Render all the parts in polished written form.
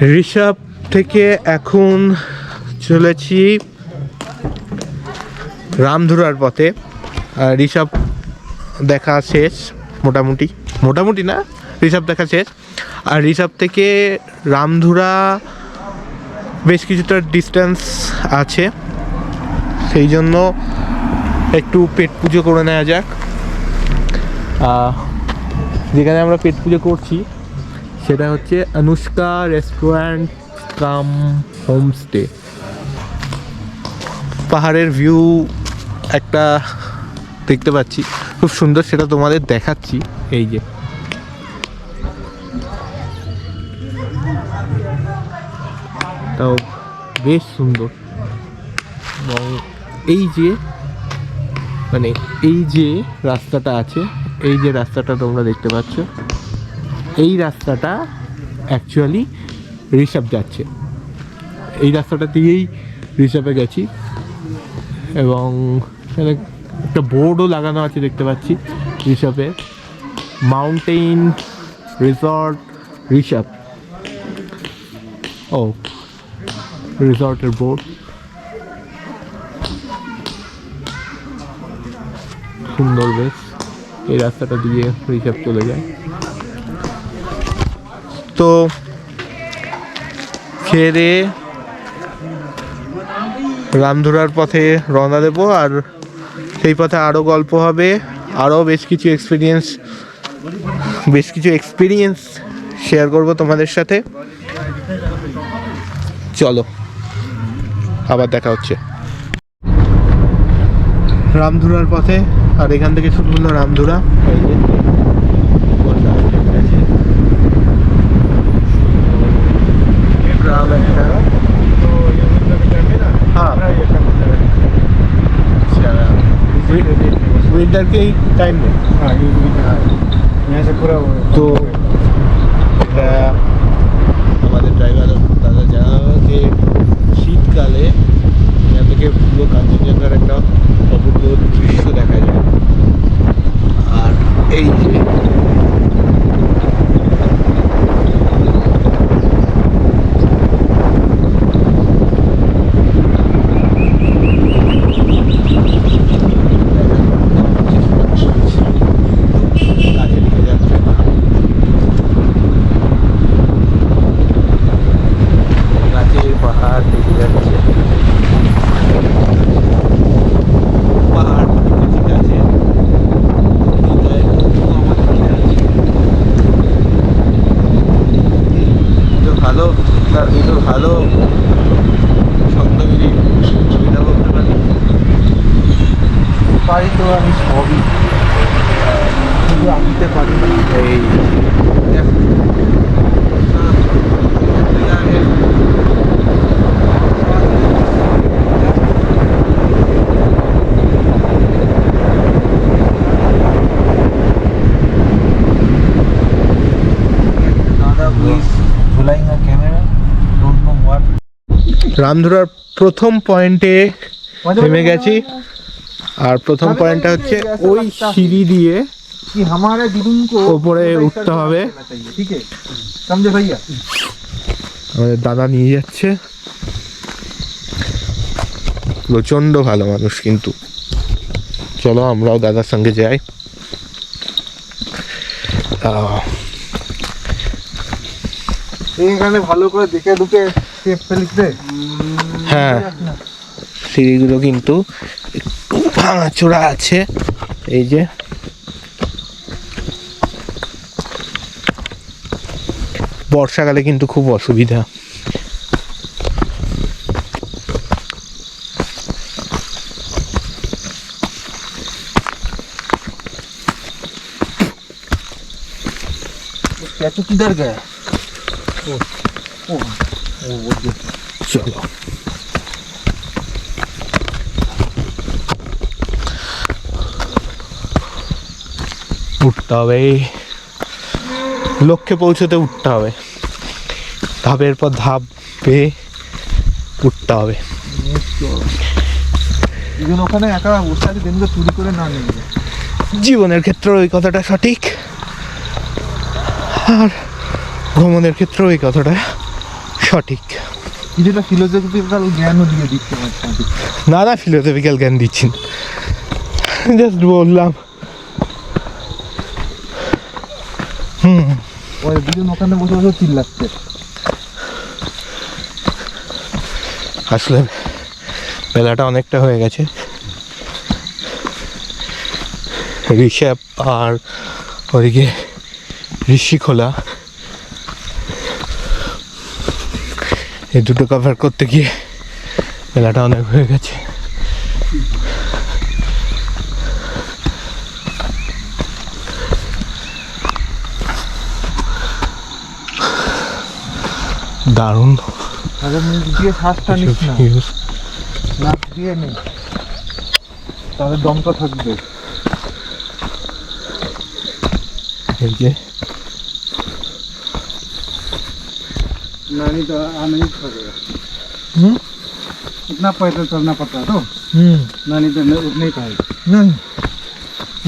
ঋষভ থেকে এখন চলেছি রামধুরার পথে। ঋষভ দেখা শেষ, মোটামুটি না, ঋষভ দেখা শেষ। আর ঋষভ থেকে রামধুরা বেশ কিছুটা ডিস্টেন্স আছে, সেই জন্য একটু পেট পুজো করে নেওয়া যাক। যেখানে আমরা পেট পুজো করছি সেটা হচ্ছে অনুষ্কা রেস্টুরেন্ট কাম হোমস্টে। পাহাড়ের ভিউ একটা দেখতে পাচ্ছি, খুব সুন্দর, সেটা তোমাদের দেখাচ্ছি। এই যে তাও বেশ সুন্দর। এবং এই যে রাস্তাটা আছে, এই যে রাস্তাটা তোমরা দেখতে পাচ্ছ, এই রাস্তাটা অ্যাকচুয়ালি ঋষভ যাচ্ছে। এই রাস্তাটা দিয়েই ঋষভে গেছি এবং একটা বোর্ডও লাগানো আছে দেখতে পাচ্ছি ঋষভে, মাউন্টেন রিসর্ট ঋষভ। ও রিসর্টের বোর্ড, সুন্দর বেশ। এই রাস্তাটা দিয়ে ঋষভ চলে যায়। তো খেয়ে রামধুরার পথে রওনা দেবো, আর সেই পথে আরও গল্প হবে, আরও বেশ কিছু এক্সপিরিয়েন্স শেয়ার করব তোমাদের সাথে। চলো, আবার দেখা হচ্ছে রামধুরার পথে। আর এখান থেকে শুরু হলো রামধুরা। विंटर के टाइम में यहाँ से पूरा तो हमारे ड्राइवर दादा জানালো যে শীতকালে এখান থেকে পুরো কাঞ্চনজঙ্ঘার একটা অপূর্ব দৃশ্য দেখা যায়। আর এই যে ভালো ছন্দমিলি কবিতা বলতে পারি তো আমি সবই, কিন্তু আঁকতে পারি না। এই রামধুরার প্রথম পয়েন্টে নেমে গেছি। আর প্রথম পয়েন্টটা হচ্ছে ওই সিঁড়ি দিয়ে ওপরে উঠতে হবে। আমাদের দাদা নিয়ে যাচ্ছে, প্রচন্ড ভালো মানুষ কিন্তু। চলো আমরাও দাদার সঙ্গে যাই। এখানে ভালো করে দেখে ঢুকে হ্যাঁ, সিঁড়িগুলো কিন্তু একটু ভাঙাচোরা আছে। এই যে বর্ষাকালে কিন্তু খুব অসুবিধা। किधर गया? চলো উঠতে হবে, লক্ষ্যে পৌঁছতে উঠতে হবে, ধাপের পর ধাপ পেয়ে উঠতে হবে। ওখানে একা বসে আছে, দিনকে চুরি করে না নিয়ে যায়। জীবনের ক্ষেত্রে ওই কথাটা সঠিক, আর ভ্রমণের ক্ষেত্রে ওই কথাটা সঠিক। কিছুটা ফিলোসফিক্যাল জ্ঞানও দিয়ে দিচ্ছে মাঝখানে। না না, ফিলোসফিক্যাল জ্ঞান দিচ্ছেন, জাস্ট বললাম। ওই দুজন ওখানে বসে বসে চিল্লাচ্ছে। আসলে বেলাটা অনেকটা হয়ে গেছে। ঋষভ আর ওদিকে ঋষিখোলা, এই দুটো কভার করতে গিয়ে বেলাটা অনেক হয়ে গেছে। দারুণ। তাহলে মুখ দিয়ে শ্বাসটা নিস না, নাক দিয়ে নেই, তাহলে দমটা থাকবে। এই যে नानी तो आ नहीं सकेगा। इतना पैदल चलना पड़ता है तो नानी तो उठ नहीं पाएगी। नहीं,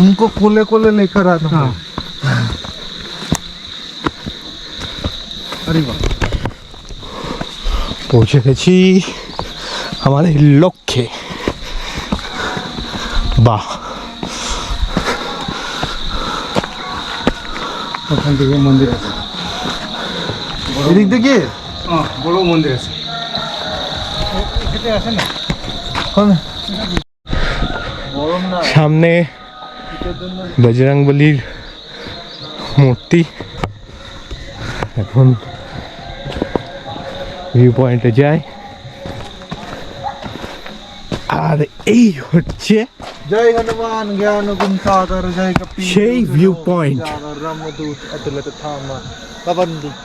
उनको कोले कोले लेकर आना। हाँ। अरे वाह, পৌঁছে গেছি আমাদের লক্ষ্যে। বাহ, ওখান থেকে মন্দির আছে, এদিক থেকে বড় মন্দির আছে। আছে না গরম না, সামনে বজরংবলীর মূর্তি। এখন ভিউ পয়েন্টে যাই, আর এই হচ্ছে জয় হনুমান জ্ঞান গুণ সাগর জয় কপি সেই ভিউ পয়েন্ট। রামদূত অতুলত থাম পবনদূত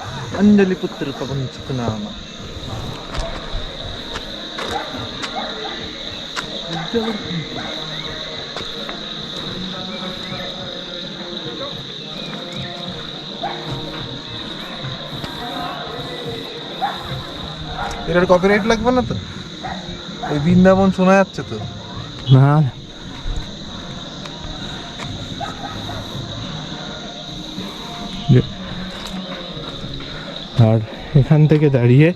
অঞ্জলি পুত্র পবন সুখনাম। এটার কপিরাইট লাগবে না তো? এই বৃন্দাবন শোনা যাচ্ছে তো? না, আর এখান থেকে দাঁড়িয়ে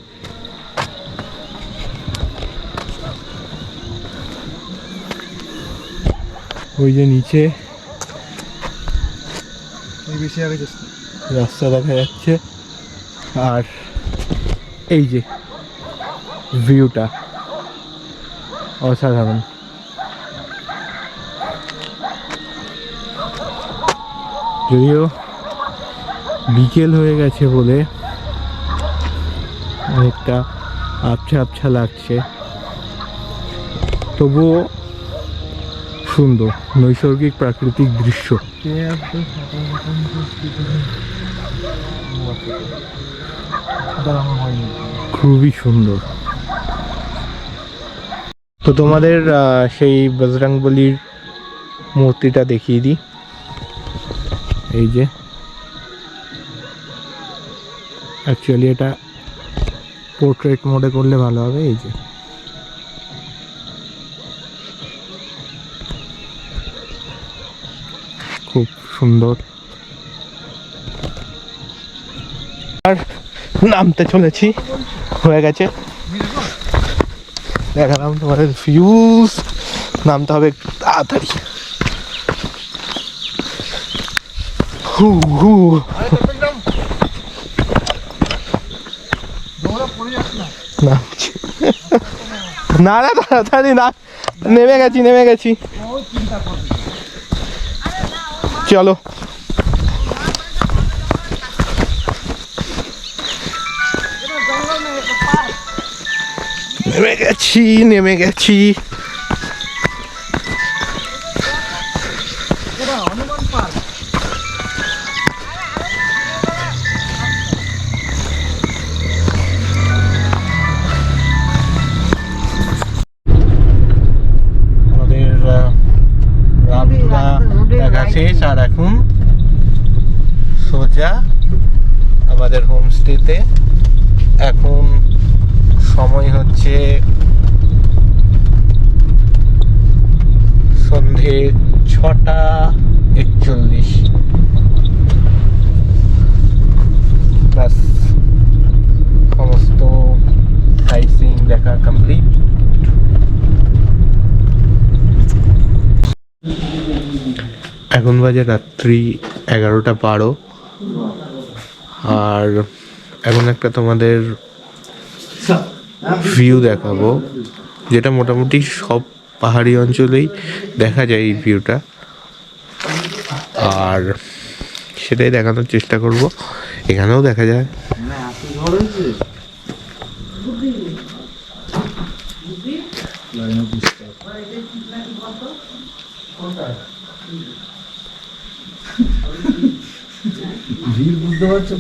ওই যে নিচে বেশি আগে যাচ্ছে, রাস্তা দেখা যাচ্ছে, আর এই যে ভিউটা অসাধারণ। যদিও বিকেল হয়ে গেছে বলে অনেকটা আবছা আবছা লাগছে, তবুও সুন্দর নৈসর্গিক প্রাকৃতিক দৃশ্য। খুবই সুন্দর। তো তোমাদের সেই বজরংবলীর মূর্তিটা দেখিয়ে দিই। এই যে অ্যাকচুয়ালি এটা পোর্ট্রেট মোডে করলে ভালো হবে। এই যে খুব সুন্দর। আর নামতে চলেছি, হয়ে গেছে, দেখালাম তোমাদের ভিউজ। নামতে হবে একটু তাড়াতাড়ি। নামছি না না, তাড়াতাড়ি না, নেমে গেছি। চলো, নেমে গেছি। আমাদের রামধুরা দেখা শেষ, আর এখন সোজা আমাদের হোমস্টেতে। এখন সময় হচ্ছে সন্ধে 6:41। বাস সমস্ত এখন বাজে রাত্রি 11:12 আর এখন একটা তোমাদের ভিউ দেখাবো, যেটা মোটামুটি সব পাহাড়ি অঞ্চলেই দেখা যায় এই ভিউটা, আর সেটাই দেখানোর চেষ্টা করব। এখানেও দেখা যায়। বুঝতে পারছো